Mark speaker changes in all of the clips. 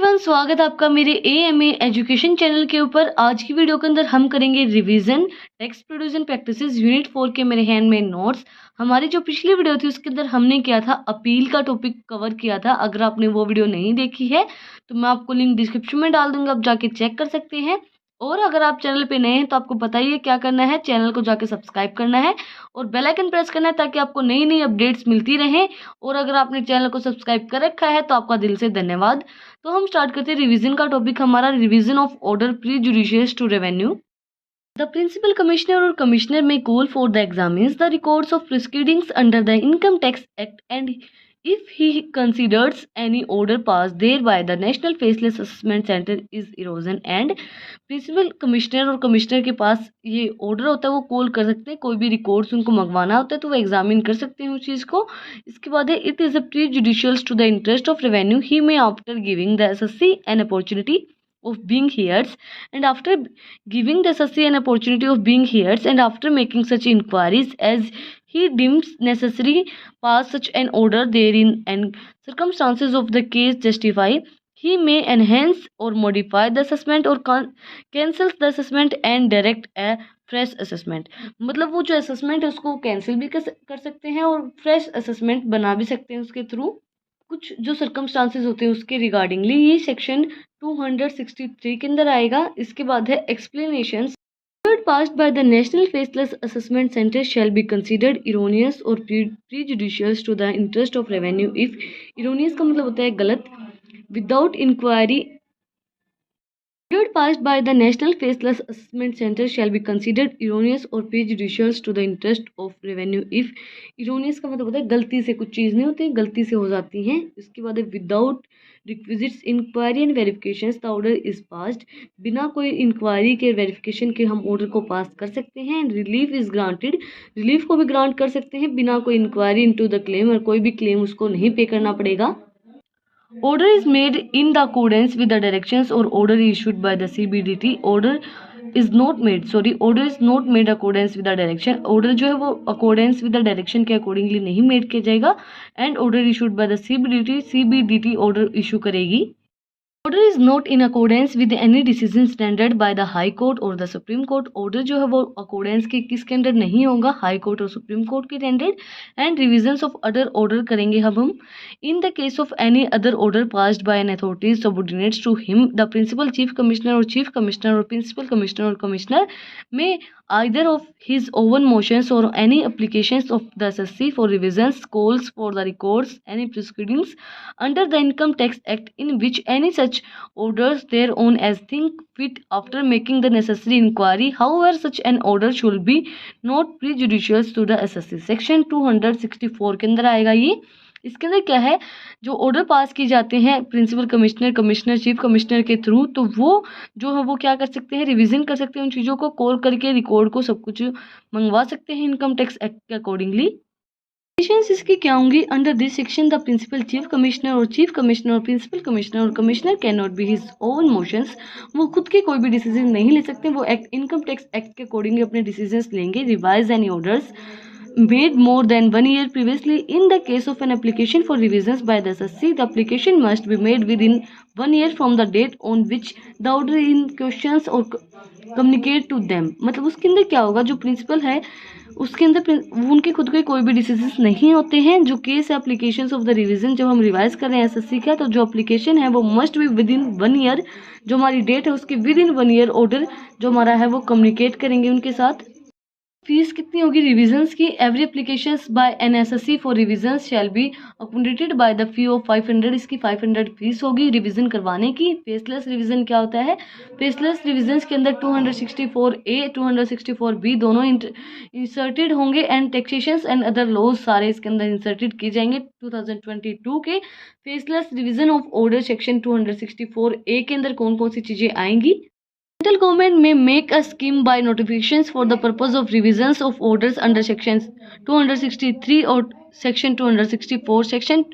Speaker 1: Everyone, स्वागत है आपका मेरे एएमए एजुकेशन चैनल के ऊपर। आज की वीडियो के अंदर हम करेंगे रिवीजन टेक्स्ट प्रोड्यूसन प्रैक्टिसेस यूनिट 4 के मेरे हैंड में नोट्स। हमारी जो पिछली वीडियो थी उसके अंदर हमने किया था अपील का टॉपिक कवर किया था। अगर आपने वो वीडियो नहीं देखी है तो मैं आपको लिंक डिस्क्रिप्शन में डाल दूंगा, आप जाके चेक कर सकते हैं। और अगर आप चैनल पे नए हैं तो आपको पता ही है क्या करना है, चैनल को जाके सब्सक्राइब करना है और बेल आइकन प्रेस करना है ताकि आपको नई नई अपडेट्स मिलती रहें। और अगर आपने चैनल को सब्सक्राइब कर रखा है तो आपका दिल से धन्यवाद। तो हम स्टार्ट करते हैं। रिवीजन का टॉपिक हमारा revision of order prejudicial to revenue. The principal commissioner or commissioner may call for the examines the records of proceedings under the Income Tax Act, and if he considers any order passed there by the National Faceless Assessment Center is erosion, and principal commissioner और commissioner के पास ये order होता है, वो call कर सकते हैं। कोई भी रिकॉर्ड्स उनको मंगवाना होता है तो वो एग्जामिन कर सकते हैं उस चीज़ को। इसके बाद है it is a prejudicial to the interest of revenue he may after giving the assessee an opportunity of being heard, and after giving the SSC an opportunity of being heard, and after making such inquiries as he deems necessary, pass such an order therein and circumstances of the case justify, he may enhance or modify the assessment or cancel the assessment and direct a fresh assessment. मतलब वो जो assessment है उसको cancel भी कर सकते हैं और फ्रेश असेसमेंट बना भी सकते हैं उसके थ्रू। कुछ जो सर्कमस्टांसेस होते हैं उसके रिगार्डिंगली ये सेक्शन 263 के अंदर आएगा। इसके बाद है explanation. Passed by the National Faceless Assessment Center shall be considered erroneous or prejudicial to the interest of revenue if erroneous का मतलब होता है गलत, without inquiry order passed by the National Faceless Assessment Center shall be considered erroneous or prejudicial to the interest of revenue if erroneous का मतलब होता है गलती से, कुछ चीज़ नहीं होती, गलती से हो जाती हैं। इसके बाद है without requisites inquiry and verifications the order is passed, बिना कोई इंक्वायरी के वेरिफिकेशन के हम ऑर्डर को पास कर सकते हैं। And relief is granted, relief को भी ग्रांट कर सकते हैं बिना कोई इंक्वायरी इनटू द क्लेम, और कोई भी क्लेम उसको नहीं पे करना पड़ेगा। Order is made in the accordance with the directions or order issued by the CBDT. Order is not made accordance with the direction. Order जो है वो accordance with the direction के accordingly नहीं made किया जाएगा। And order issued by the CBDT order issue करेगी। Order is not in accordance with any decisions rendered by the High Court or the Supreme Court. Order जो है वो accordance के किसके अंडर नहीं होगा, High Court और Supreme Court के rendered। And revisions of other order करेंगे हम। In the case of any other order passed by an authority subordinates to him, the principal chief commissioner or chief commissioner or principal commissioner or commissioner may either of his own motions or any applications of the SSC for revisions, calls for the records, any proceedings under the Income Tax Act in which any such orders thereon as think fit after making the necessary inquiry. However, such an order should be not prejudicial to the SSC. Section 264 के अंदर आएगा ये। इसके अंदर क्या है, जो order pass किए जाते हैं principal commissioner, commissioner, chief commissioner के थ्रू, तो वो जो है वो क्या कर सकते हैं, रिवीजन कर सकते हैं उन चीज़ों को, कॉल करके रिकॉर्ड को सब कुछ मंगवा सकते हैं इनकम टैक्स एक्ट के अकॉर्डिंगली। कंडीशंस इसकी क्या होंगी, under this section the principal chief commissioner और चीफ कमिश्नर और प्रिंसिपल कमिश्नर और commissioner can not be his own motions, वो खुद के कोई भी डिसीजन नहीं ले सकते, वो एक्ट इनकम टैक्स एक्ट के अकॉर्डिंगली अपने डिसीजंस लेंगे। Revise any orders made more than 1 year previously. In the case of an application for revisions by the SSC, the application must be made within 1 year from the date on which the order in questions or communicate to them। मतलब उसके अंदर क्या होगा, जो principal है उसके अंदर उनके खुद के कोई भी डिसीजंस नहीं होते हैं। जो केस है एप्लीकेशंस ऑफ द रिवीजन, जब हम रिवाइज कर रहे हैं एसएससी का, तो जो एप्लीकेशन है वो must be with in 1 year, जो हमारी डेट है उसके विद इन 1 ईयर ऑर्डर जो हमारा है वो कम्युनिकेट करेंगे उनके साथ। फीस कितनी होगी रिविजन्स की, every applications by an SSC for revisions shall be accommodated by the fee of 500, इसकी 500 फीस होगी रिवीजन करवाने की। फेसलेस रिवीजन क्या होता है, फेसलेस रिविजन्स के अंदर 264A 264B दोनों इंसर्टेड होंगे and taxations and other laws सारे इसके अंदर इंसर्टेड किए जाएंगे। 2022 के faceless revision of order section 264A के अंदर कौन कौन सी चीज़ें आएंगी। Central government may make a scheme by notifications for the purpose of revisions of orders under sections 263 और सेक्शन 264। सेक्शन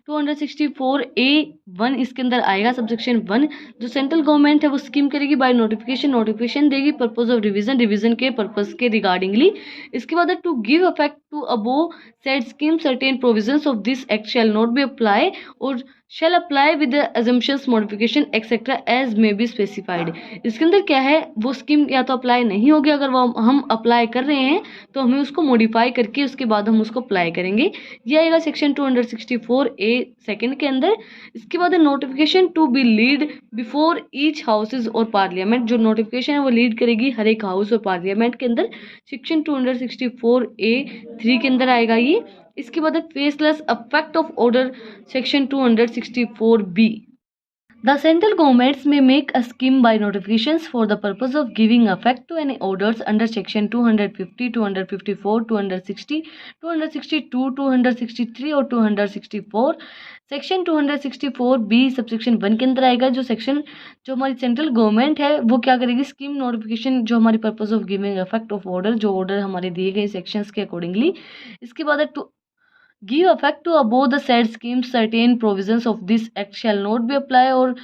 Speaker 1: 264A1 इसके अंदर आएगा सबसेक्शन 1। जो सेंट्रल गवर्नमेंट है वो स्कीम करेगी बाय नोटिफिकेशन, नोटिफिकेशन देगी पर्पस ऑफ रिवीजन, रिवीजन के पर्पस के रिगार्डिंगली। इसके बाद to give effect to above said scheme certain provisions of this act shall not be apply, और shall apply with the assumptions modification etc as may be specified। इसके अंदर क्या है, वो स्कीम या तो अप्लाई नहीं होगी, अगर वो हम अप्लाई कर रहे हैं तो हमें उसको मॉडिफाई करके उसके बाद हम उसको अप्लाई करेंगे। ये आएगा सेक्शन 264A सेकंड के अंदर। इसके बाद notification to be laid before each houses और पार्लियामेंट, जो नोटिफिकेशन है वो लीड करेगी हर एक हाउस और पार्लियामेंट के अंदर, सेक्शन 264A(3) के अंदर आएगा ये। इसके बाद faceless affect of order, section 264B। The central governments may make a scheme by notifications for the purpose of giving effect to any orders under section 250, 254, 260, 262, 263 और 264। सेक्शन 264B सबसेक्शन 1 के अंदर आएगा। जो सेक्शन जो हमारी सेंट्रल गवर्नमेंट है वो क्या करेगी, स्कीम नोटिफिकेशन जो हमारी purpose of giving effect of order, जो ऑर्डर हमारे दिए गए सेक्शंस के अकॉर्डिंगली। इसके बाद to give effect to above the said schemes, certain provisions of this act shall not be apply और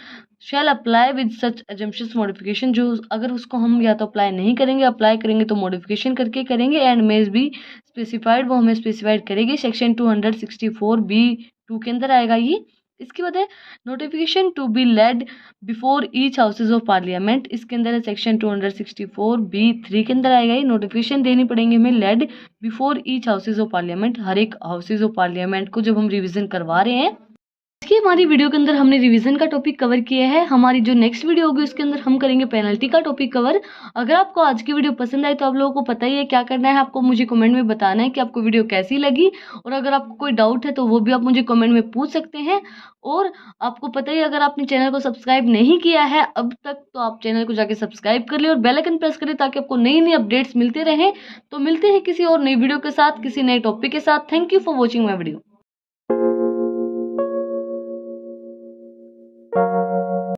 Speaker 1: shall apply with such assumptions modification, जो अगर उसको हम या तो अप्लाई नहीं करेंगे, अप्लाई करेंगे तो मॉडिफिकेशन करके करेंगे, एंड मेज बी स्पेसिफाइड, वो हमें स्पेसिफाइड करेगी, सेक्शन 264B(2) के अंदर आएगा ये। इसके बाद है notification to be laid before each houses of parliament, इसके अंदर है सेक्शन 264B(3) के अंदर आएगा ये। नोटिफिकेशन देनी पड़ेंगे हमें laid before each houses of parliament, हर एक हाउसेज ऑफ पार्लियामेंट को जब हम रिवीजन करवा रहे हैं। आज की हमारी वीडियो के अंदर हमने रिवीजन का टॉपिक कवर किया है। हमारी जो नेक्स्ट वीडियो होगी उसके अंदर हम करेंगे पेनल्टी का टॉपिक कवर। अगर आपको आज की वीडियो पसंद आई तो आप लोगों को पता ही है क्या करना है, आपको मुझे कमेंट में बताना है कि आपको वीडियो कैसी लगी, और अगर आपको कोई डाउट है तो वो भी आप मुझे कमेंट में पूछ सकते हैं। और आपको पता ही, अगर आपने चैनल को सब्सक्राइब नहीं किया है अब तक तो आप चैनल को जाके सब्सक्राइब कर ले और बेल आइकन प्रेस करें ताकि आपको नई नई अपडेट्स मिलते रहें। तो मिलते हैं किसी और नई वीडियो के साथ, किसी नए टॉपिक के साथ। Thank you for watching my video.